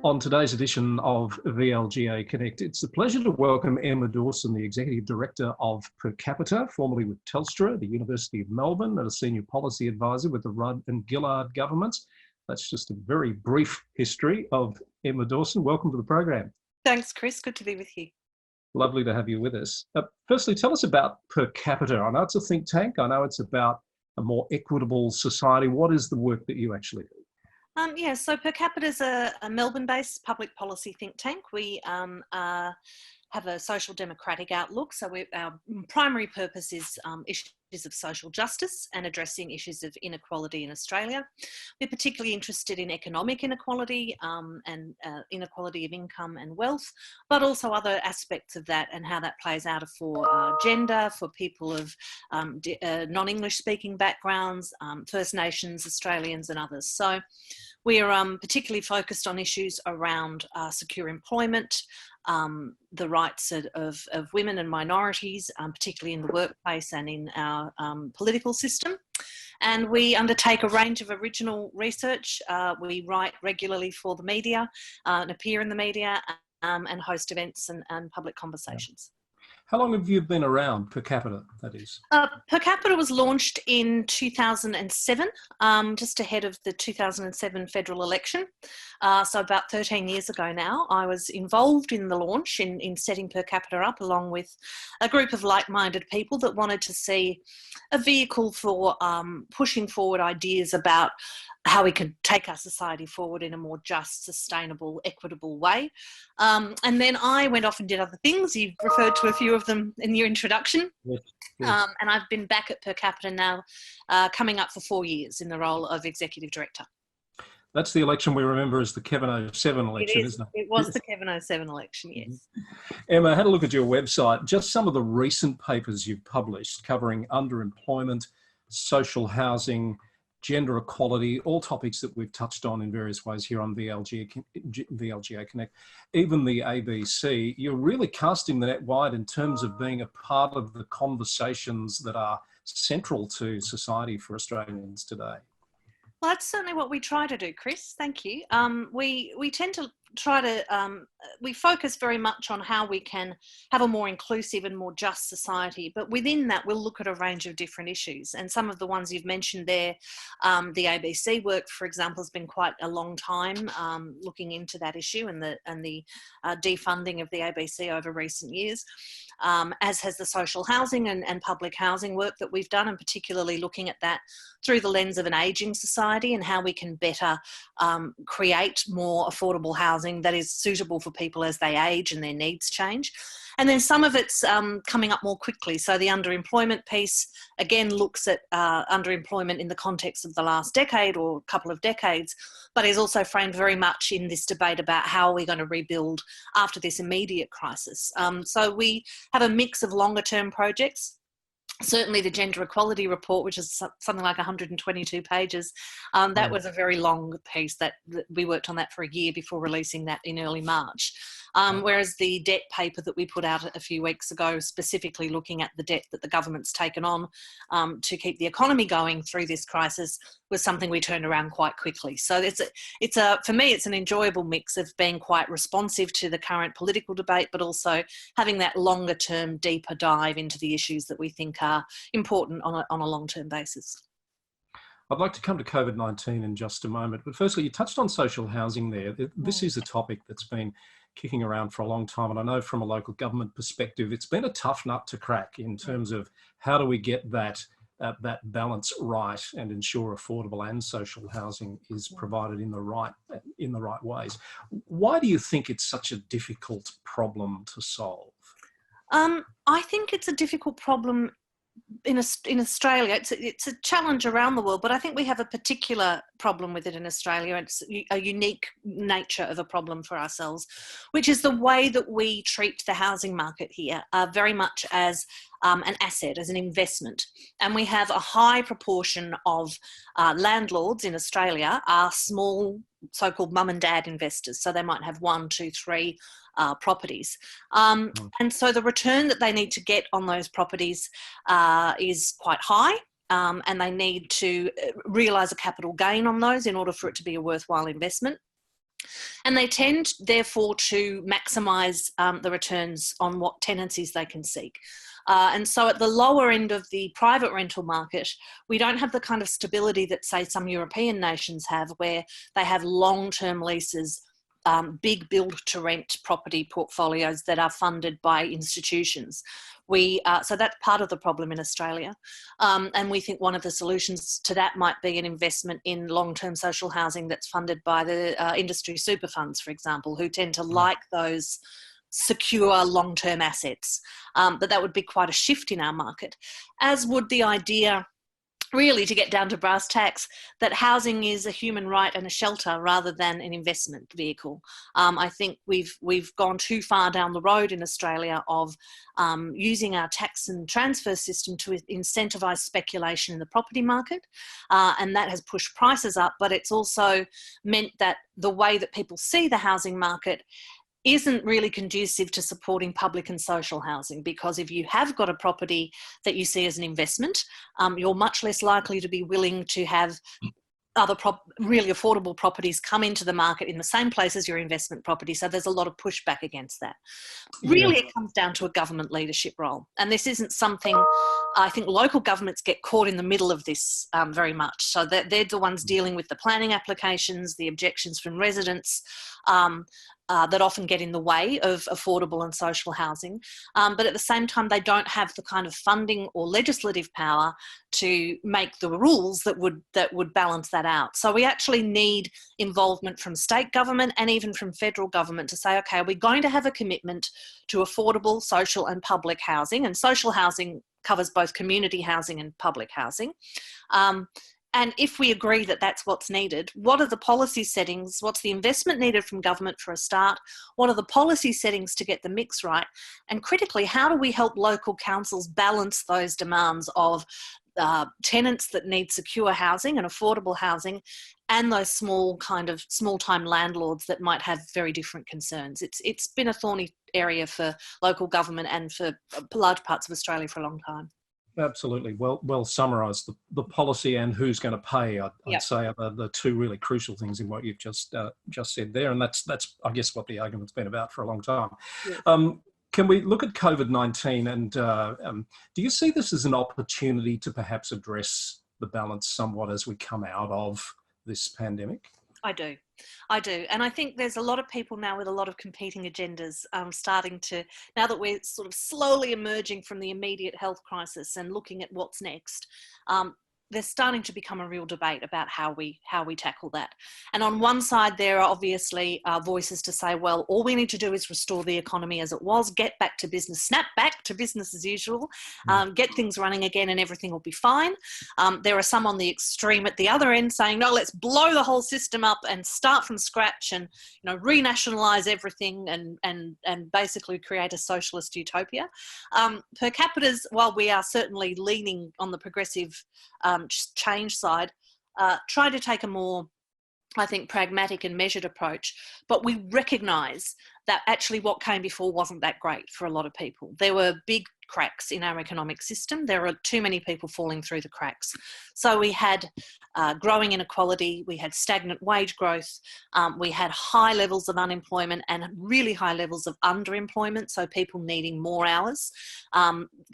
On today's edition of VLGA Connect, it's a pleasure to welcome Emma Dawson, the Executive Director of Per Capita, formerly with Telstra, the University of Melbourne, and a Senior Policy Advisor with the Rudd and Gillard governments. That's just a very brief history of Emma Dawson. Welcome to the program. Thanks, Chris. Good to be with you. Lovely to have you with us. Firstly, tell us about Per Capita. I know it's a think tank. I know it's about a more equitable society. What is the work that you actually do? So Per Capita is a Melbourne-based public policy think tank. We have a social democratic outlook. So our primary purpose is issues of social justice and addressing issues of inequality in Australia. We're particularly interested in economic inequality and inequality of income and wealth, but also other aspects of that and how that plays out for gender, for people of non-English speaking backgrounds, First Nations, Australians and others. So we're particularly focused on issues around secure employment, the rights of women and minorities, particularly in the workplace and in our political system. And we undertake a range of original research. We write regularly for the media and appear in the media and host events and public conversations. How long have you been around, Per Capita, that is? Per Capita was launched in 2007, just ahead of the 2007 federal election. So about 13 years ago now. I was involved in the launch, in setting Per Capita up, along with a group of like-minded people that wanted to see a vehicle for pushing forward ideas about how we could take our society forward in a more just, sustainable, equitable way. And then I went off and did other things. You've referred to a few of them in your introduction. Yes. And I've been back at Per Capita now, coming up for 4 years in the role of Executive Director. That's the election we remember as the Kevin 07 election, isn't it? It was the Kevin 07 election, yes. Emma, I had a look at your website. Just some of the recent papers you've published covering underemployment, social housing, gender equality, all topics that we've touched on in various ways here on VLGA Connect, even the ABC. You're really casting the net wide in terms of being a part of the conversations that are central to society for Australians today. Well, that's certainly what we try to do, Chris. Thank you. We tend to try to, we focus very much on how we can have a more inclusive and more just society, but within that we'll look at a range of different issues, and some of the ones you've mentioned there, the ABC work, for example, has been quite a long time looking into that issue and the defunding of the ABC over recent years, as has the social housing and public housing work that we've done, and particularly looking at that through the lens of an ageing society and how we can better create more affordable housing that is suitable for people as they age and their needs change. And then some of it's coming up more quickly. So the underemployment piece, again, looks at underemployment in the context of the last decade or a couple of decades, but is also framed very much in this debate about how are we going to rebuild after this immediate crisis. So we have a mix of longer term projects. Certainly the gender equality report, which is something like 122 pages, that was a very long piece that we worked on that for a year before releasing that in early March. Whereas the debt paper that we put out a few weeks ago, specifically looking at the debt that the government's taken on to keep the economy going through this crisis, was something we turned around quite quickly. So for me, it's an enjoyable mix of being quite responsive to the current political debate, but also having that longer term, deeper dive into the issues that we think are important on a long-term basis. I'd like to come to COVID-19 in just a moment, but firstly, you touched on social housing there. This is a topic that's been kicking around for a long time, and I know from a local government perspective, it's been a tough nut to crack in terms of how do we get that balance right and ensure affordable and social housing is provided in the right ways. Why do you think it's such a difficult problem to solve? I think it's a difficult problem in Australia. It's a challenge around the world, but I think we have a particular problem with it in Australia. It's a unique nature of a problem for ourselves, which is the way that we treat the housing market here very much as an asset, as an investment. And we have a high proportion of landlords in Australia are small so-called mum and dad investors. So they might have 1, 2, 3 properties. And so the return that they need to get on those properties is quite high. And they need to realise a capital gain on those in order for it to be a worthwhile investment. And they tend, therefore, to maximise the returns on what tenancies they can seek. And so at the lower end of the private rental market, we don't have the kind of stability that, say, some European nations have, where they have long-term leases, big build-to-rent property portfolios that are funded by institutions. So that's part of the problem in Australia. And we think one of the solutions to that might be an investment in long-term social housing that's funded by the industry super funds, for example, who tend to like those secure long-term assets. But that would be quite a shift in our market, as would the idea, really, to get down to brass tacks, that housing is a human right and a shelter rather than an investment vehicle. I think we've gone too far down the road in Australia of using our tax and transfer system to incentivise speculation in the property market, and that has pushed prices up, but it's also meant that the way that people see the housing market isn't really conducive to supporting public and social housing, because if you have got a property that you see as an investment, you're much less likely to be willing to have other really affordable properties come into the market in the same place as your investment property. So there's a lot of pushback against that. Really, it comes down to a government leadership role. And this isn't something, I think local governments get caught in the middle of this very much. So they're the ones dealing with the planning applications, the objections from residents, that often get in the way of affordable and social housing. But at the same time, they don't have the kind of funding or legislative power to make the rules that would balance that out. So we actually need involvement from state government and even from federal government to say, okay, we're going to have a commitment to affordable, social and public housing. And social housing covers both community housing and public housing. And if we agree that that's what's needed, what are the policy settings? What's the investment needed from government for a start? What are the policy settings to get the mix right? And critically, how do we help local councils balance those demands of tenants that need secure housing and affordable housing, and those small-time landlords that might have very different concerns? It's been a thorny area for local government and for large parts of Australia for a long time. Absolutely. Well summarised. The policy and who's going to pay, I'd say, are the two really crucial things in what you've just said there. And that's I guess what the argument's been about for a long time. Yeah. Can we look at COVID-19 and do you see this as an opportunity to perhaps address the balance somewhat as we come out of this pandemic? I do. And I think there's a lot of people now with a lot of competing agendas starting to, now that we're sort of slowly emerging from the immediate health crisis and looking at what's next, there's starting to become a real debate about how we tackle that. And on one side, there are obviously voices to say, well, all we need to do is restore the economy as it was, get back to business, snap back to business as usual, get things running again and everything will be fine. There are some on the extreme at the other end saying, no, let's blow the whole system up and start from scratch and, renationalise everything and basically create a socialist utopia. Per capita's, while we are certainly leaning on the progressive change side, try to take a more, I think, pragmatic and measured approach. But we recognise that actually what came before wasn't that great for a lot of people. There were big cracks in our economic system. There are too many people falling through the cracks. So we had growing inequality, we had stagnant wage growth, we had high levels of unemployment and really high levels of underemployment, so people needing more hours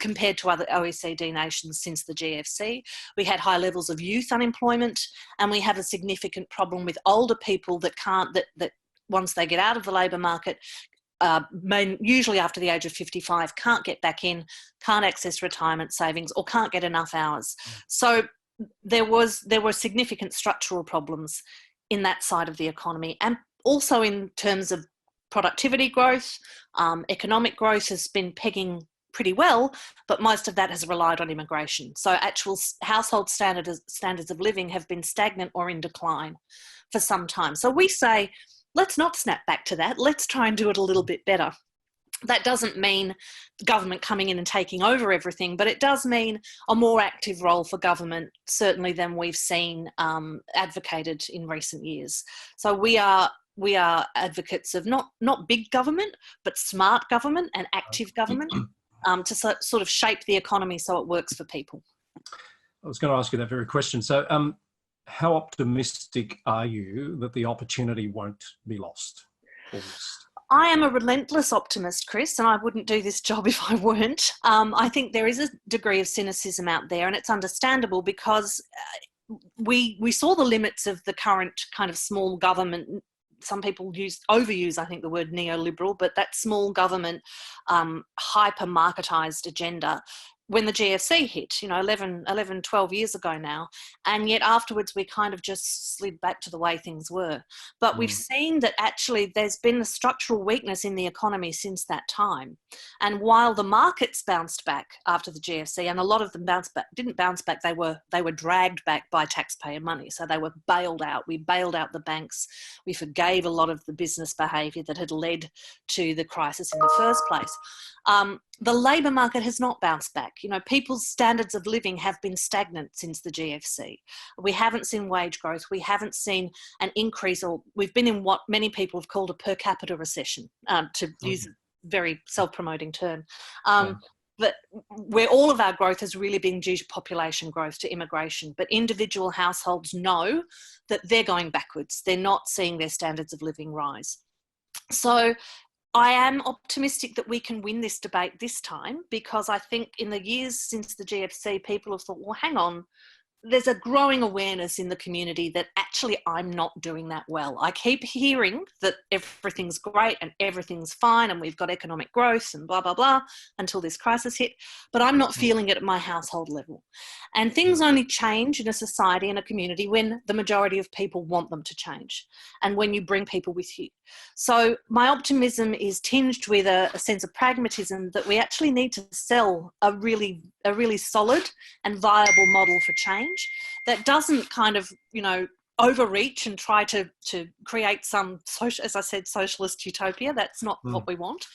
compared to other OECD nations since the GFC. We had high levels of youth unemployment, and we have a significant problem with older people that once they get out of the labour market, usually after the age of 55, can't get back in, can't access retirement savings, or can't get enough hours. So there were significant structural problems in that side of the economy. And also in terms of productivity growth, economic growth has been pegging pretty well, but most of that has relied on immigration. So actual household standards of living have been stagnant or in decline for some time. So we say, let's not snap back to that. Let's try and do it a little bit better. That doesn't mean the government coming in and taking over everything, but it does mean a more active role for government, certainly than we've seen advocated in recent years. So we are advocates of not big government, but smart government and active government to sort of shape the economy so it works for people. I was going to ask you that very question. So how optimistic are you that the opportunity won't be lost or missed? I am a relentless optimist, Chris, and I wouldn't do this job if I weren't. I think there is a degree of cynicism out there, and it's understandable because we saw the limits of the current kind of small government. Some people overuse, I think, the word neoliberal, but that small government hyper-marketized agenda when the GFC hit, 11, 12 years ago now. And yet afterwards, we kind of just slid back to the way things were. But we've seen that actually there's been a structural weakness in the economy since that time. And while the markets bounced back after the GFC, and a lot of them didn't bounce back, they were dragged back by taxpayer money. So they were bailed out. We bailed out the banks. We forgave a lot of the business behaviour that had led to the crisis in the first place. The labour market has not bounced back. People's standards of living have been stagnant since the GFC. We haven't seen wage growth. We haven't seen an increase, or we've been in what many people have called a per capita recession, to use a very self-promoting term. But where all of our growth has really been due to population growth, to immigration. But individual households know that they're going backwards. They're not seeing their standards of living rise. So I am optimistic that we can win this debate this time, because I think in the years since the GFC, people have thought, well, hang on, there's a growing awareness in the community that actually I'm not doing that well. I keep hearing that everything's great and everything's fine and we've got economic growth and blah, blah, blah until this crisis hit, but I'm not feeling it at my household level. And things only change in a society and a community when the majority of people want them to change and when you bring people with you. So my optimism is tinged with a sense of pragmatism that we actually need to sell a really solid and viable model for change that doesn't kind of, overreach and try to create some, as I said, socialist utopia. That's not what we want,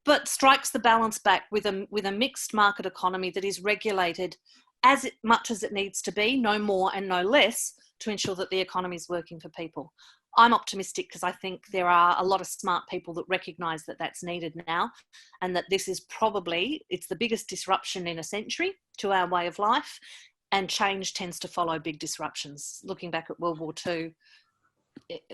but strikes the balance back with a mixed market economy that is regulated as much as it needs to be, no more and no less, to ensure that the economy is working for people. I'm optimistic because I think there are a lot of smart people that recognise that that's needed now, and that this is it's the biggest disruption in a century to our way of life, and change tends to follow big disruptions. Looking back at World War II,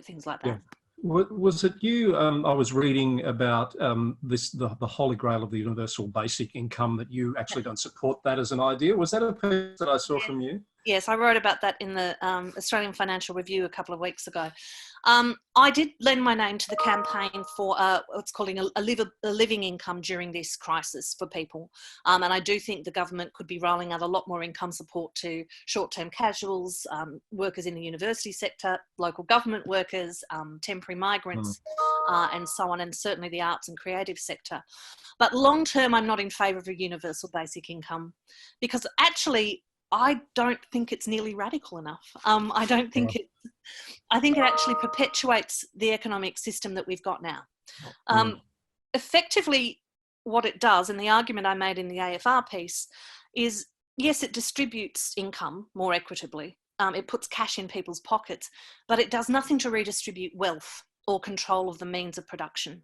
things like that. Yeah. Was it you? I was reading about the holy grail of the universal basic income, that you actually don't support that as an idea. Was that a piece that I saw from you? Yes, I wrote about that in the Australian Financial Review a couple of weeks ago. I did lend my name to the campaign for what's called a living income during this crisis for people. And I do think the government could be rolling out a lot more income support to short-term casuals, workers in the university sector, local government workers, temporary migrants, and so on, and certainly the arts and creative sector. But long-term, I'm not in favour of a universal basic income, because actually, I don't think it's nearly radical enough. I think it actually perpetuates the economic system that we've got now. Effectively, what it does, and the argument I made in the AFR piece, is yes, it distributes income more equitably. It puts cash in people's pockets, but it does nothing to redistribute wealth or control of the means of production.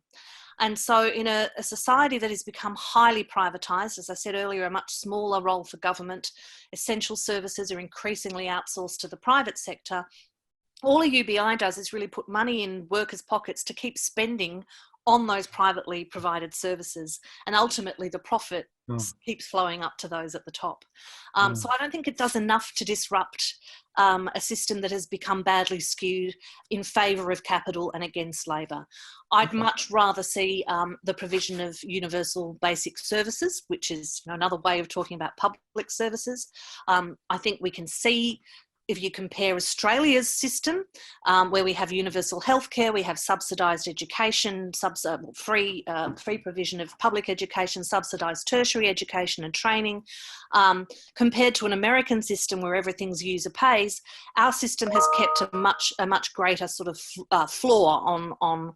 And so in a society that has become highly privatised, as I said earlier, a much smaller role for government, essential services are increasingly outsourced to the private sector. All a UBI does is really put money in workers' pockets to keep spending on those privately provided services, and ultimately the profit keeps flowing up to those at the top. So I don't think it does enough to disrupt a system that has become badly skewed in favour of capital and against labour. I'd much rather see the provision of universal basic services, which is another way of talking about public services. I think we can see, if you compare Australia's system, where we have universal healthcare, we have subsidised education, free provision of public education, subsidised tertiary education and training, compared to an American system where everything's user pays, our system has kept a much greater sort of floor on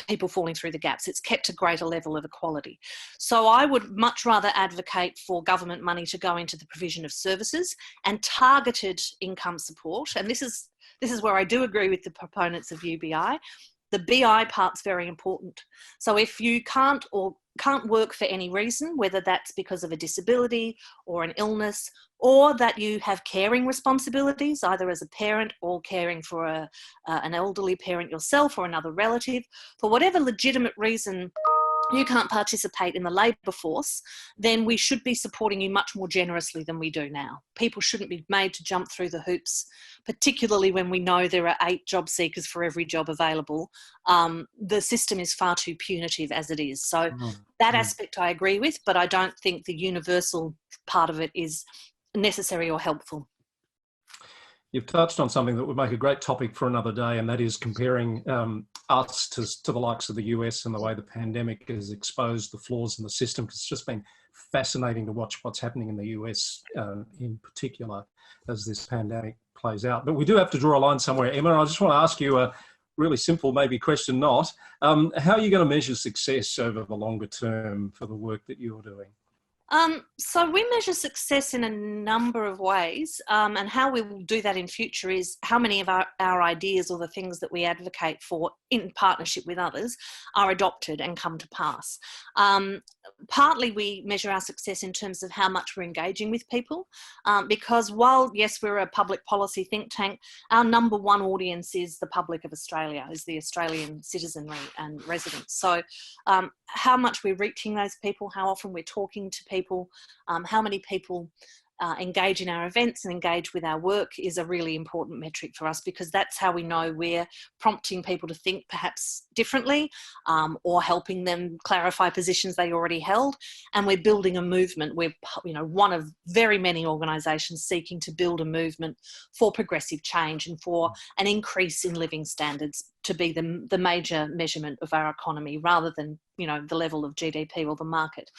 people falling through the gaps. It's kept a greater level of equality. So I would much rather advocate for government money to go into the provision of services and targeted income support. And this is where I do agree with the proponents of UBI. The BI part's very important. So if you can't, or can't work for any reason, whether that's because of a disability or an illness, or that you have caring responsibilities, either as a parent or caring for an elderly parent yourself or another relative, for whatever legitimate reason you can't participate in the labour force, then we should be supporting you much more generously than we do now. People shouldn't be made to jump through the hoops, particularly when we know there are 8 job seekers for every job available. The system is far too punitive as it is. So that aspect I agree with, but I don't think the universal part of it is necessary or helpful. You've touched on something that would make a great topic for another day, and that is comparing us to the likes of the US and the way the pandemic has exposed the flaws in the system. It's just been fascinating to watch what's happening in the US in particular as this pandemic plays out. But we do have to draw a line somewhere. Emma, I just want to ask you a really simple, maybe question not. How are you going to measure success over the longer term for the work that you're doing? So we measure success in a number of ways, and how we will do that in future is how many of our ideas or the things that we advocate for in partnership with others are adopted and come to pass. Partly we measure our success in terms of how much we're engaging with people, because while, yes, we're a public policy think tank, our number one audience is the public of Australia, is the Australian citizenry and residents. So how much we're reaching those people, how often we're talking to people, how many people engage in our events and engage with our work is a really important metric for us, because that's how we know we're prompting people to think perhaps differently, or helping them clarify positions they already held. And we're building a movement. We're, one of very many organisations seeking to build a movement for progressive change and for an increase in living standards to be the major measurement of our economy, rather than, the level of GDP or the market.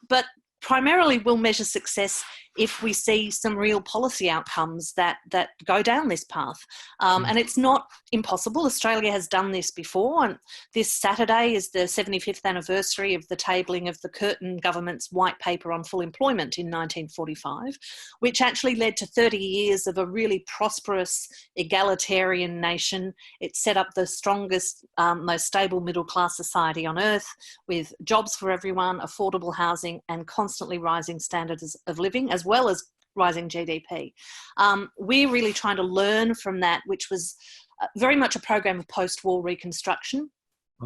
But primarily we'll measure success if we see some real policy outcomes that go down this path. And it's not impossible. Australia has done this before. And this Saturday is the 75th anniversary of the tabling of the Curtin government's white paper on full employment in 1945, which actually led to 30 years of a really prosperous, egalitarian nation. It set up the strongest, most stable middle-class society on earth, with jobs for everyone, affordable housing, and constantly rising standards of living, as well as rising GDP. We're really trying to learn from that, which was very much a program of post-war reconstruction,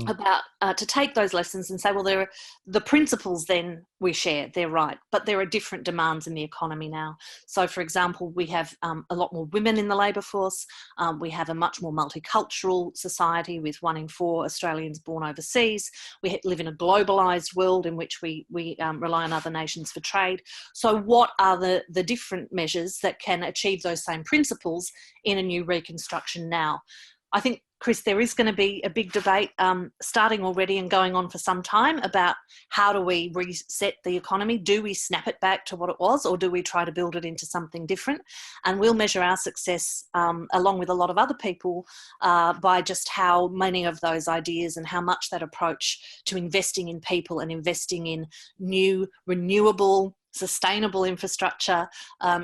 about to take those lessons and say, well, there are the principles then we share, they're right, but there are different demands in the economy now. So, for example, we have a lot more women in the labour force. We have a much more multicultural society with 1 in 4 Australians born overseas. We live in a globalised world in which we rely on other nations for trade. So what are the different measures that can achieve those same principles in a new reconstruction now? I think, Chris, there is going to be a big debate starting already and going on for some time about how do we reset the economy? Do we snap it back to what it was, or do we try to build it into something different? And we'll measure our success along with a lot of other people by just how many of those ideas and how much that approach to investing in people and investing in new, renewable, sustainable infrastructure,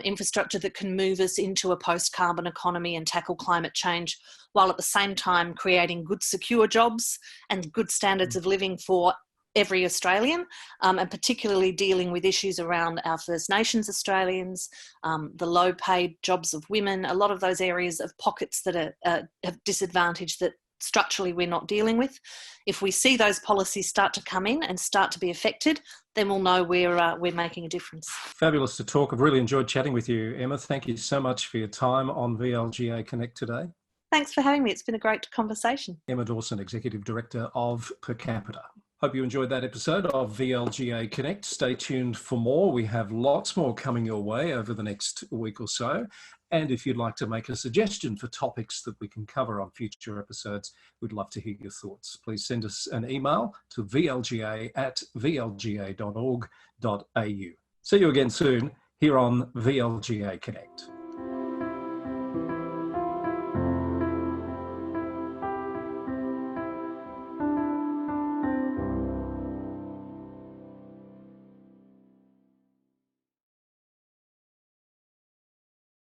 infrastructure that can move us into a post-carbon economy and tackle climate change, while at the same time creating good, secure jobs and good standards of living for every Australian, and particularly dealing with issues around our First Nations Australians, the low-paid jobs of women, a lot of those areas of pockets that have disadvantaged that structurally we're not dealing with. If we see those policies start to come in and start to be affected, then we'll know we're making a difference. Fabulous to talk. I've really enjoyed chatting with you, Emma. Thank you so much for your time on VLGA Connect today. Thanks for having me. It's been a great conversation. Emma Dawson, Executive Director of Capita. Hope you enjoyed that episode of VLGA Connect. Stay tuned for more. We have lots more coming your way over the next week or so. And if you'd like to make a suggestion for topics that we can cover on future episodes, we'd love to hear your thoughts. Please send us an email to vlga@vlga.org.au. See you again soon here on VLGA Connect.